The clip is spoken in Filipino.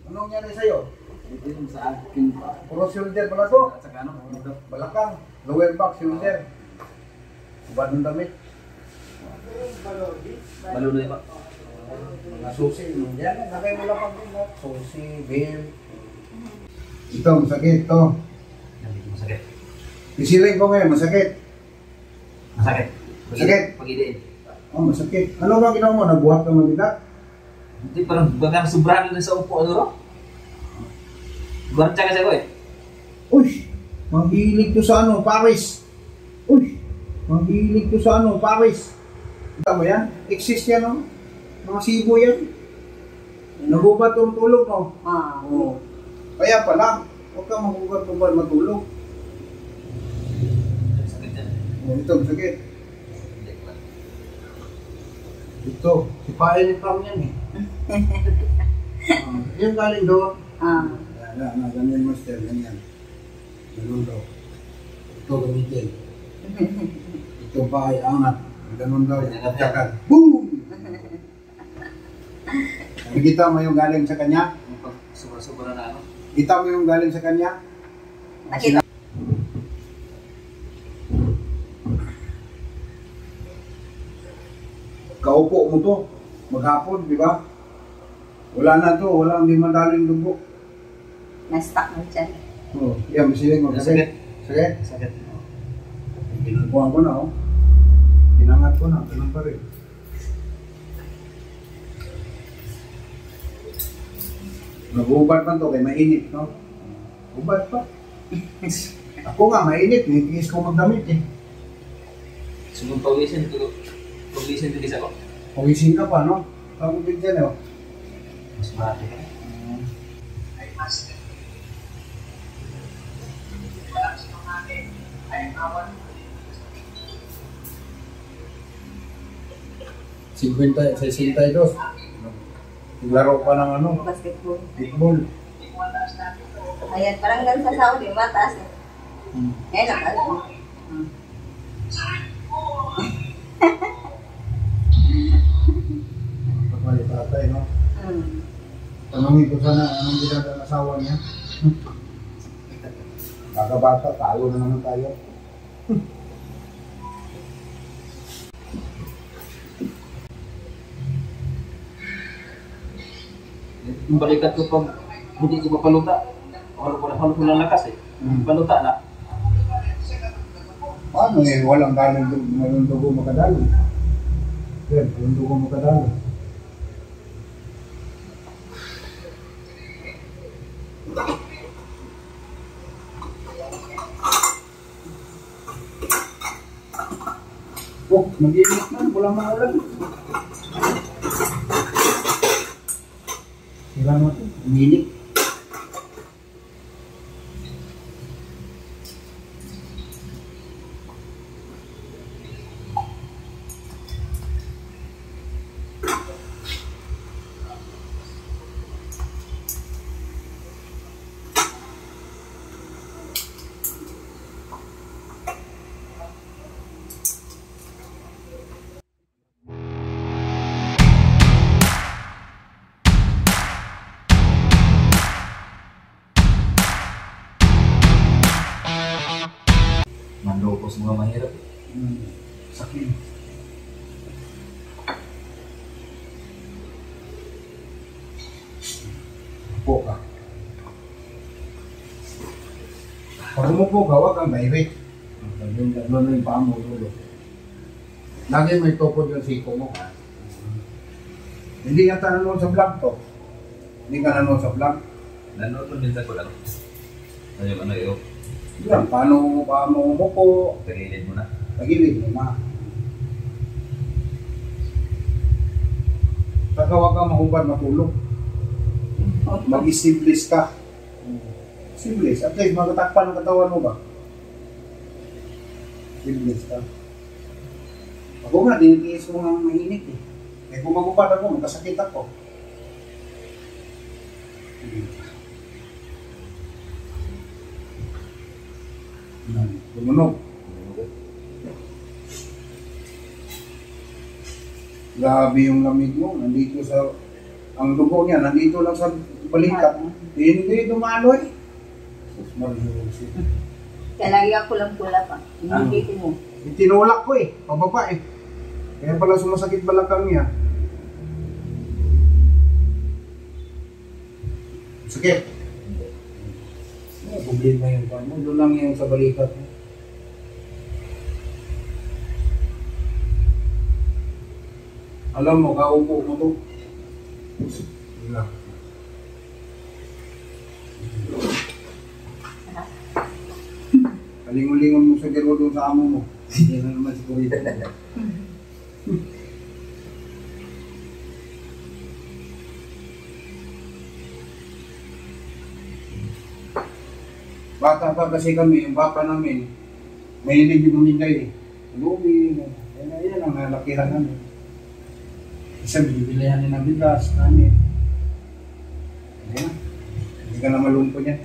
Anong nangyari sa'yo? Ito yung sa akin pa. Puro shoulder pala to. At saka ano, ito. Balakang, lower back, shoulder. Ubad ng damit. Maluloy pa. Mga susi. Yan, nakay mo lang pag susi, bell. Ito, masakit to. Masakit. Isiling ko ngayon, masakit. Masakit. Masakit? Pag-idiin. Oh, masakit. Ano ba ginawa mo? Nagbuhat ka mabigat? Hindi, parang bagang sobrahan na sa upo, ano ro? Guardia kasi ako eh. Uy! Manghilig to sa ano, Paris. Uy! Manghilig to sa ano, Paris. Kita mo yan? Exist yan, no? Mga sibo yan. Nagubat ang tulog, no? Oo. Kaya pala, huwag ka magugat-ugat matulog. Sakit yan. Oh, ito, masakit. Ito, si Pael Pam yan eh. Yung galing doon. Ganyan master, ganyan. Ganun daw. Ito gamitin. Ito pa ay angat. Ganun daw. Tsaka, boom! Nakikita mo yung galing sa kanya? Sobra-sobra na ano? Kita mo yung galing sa kanya? Nakita. Kaupo mo to. Maghapon, di ba? Wala na to. Walang di madaling dugo. Na-stuck mo dyan. Oh, yan, masiling mo. Sakit. Sakit? Sakit. Ginagawa ko na, oh. Ginangat ko na. Ganun pa rin. Nag-ubad pa to, kaya mainit, no? Ubad pa. Ako nga, mainit. Nitiis ko magdamit, eh. Sumong pawisin ko. Pawisin ko isa ko. Pawisin ka pa, no? Tapos din dyan, oh. Mas marami ka. Sa 62. Naglaro pa ng ano? Basketball. Football. Ayan, parang ganun sa Saudi, mataas eh. Ayan, nakalas. Pagmali tatay, no? Tanungin ko sana anong ginagawa ng asawa niya. Bata-bata, talo na naman tayo. Yung balikat ko pag hindi ko mapaluta. Halos walang lakas eh. Paluta na. Ano eh, walang galing dugo makadalo. Yan, walang dugo makadalo. Oh, mag-iinit na, walang maulan. Sira mo ito, umilik. Mandoko sa mga mahirap. Sakit. Upo ka. Pag umupo ka, huwag kang direct. Lalo na yung paa mo, ulo. Lagi may tukod yung siko mo. Hindi yata nanonood sa vlog to. Hindi ka nanonood sa vlog. Nanood mo din sa ko lang. Ano yun? Yan, paano umupo, Tagilid mo na. tagilid mo na. Saka huwag kang mahubad matulog. Mag-isiblis ka. Siblis. At least magatakpan ang katawan mo ba? Siblis ka. Ako nga, dinitiis ko nga mainit eh. Eh kung magubad ako, magkasakit ako. Lumunog. Grabe yung lamig mo. Nandito sa... Ang dugo niya, nandito lang sa balikat. Hindi dumalo eh. Sus, Mario. Kaya lagi ako kulang-kula pa. Hindi mo. Itinulak ko eh, pababa eh. Kaya pala sumasakit balakang niya. Sakit. Problema yung pan mo. Doon lang yung sa balikat mo. Alam mo, kaupo mo to. Wala. Kalingon-lingon mo sa garo doon sa amo mo. Hindi na naman siguro ito. Bata pa kasi kami, yung papa namin, may hindi bumigay eh. Lubi, yan ang nalakihan namin. Isa bibilihan ng bigas namin. Ayan, hindi ka na malungko niya.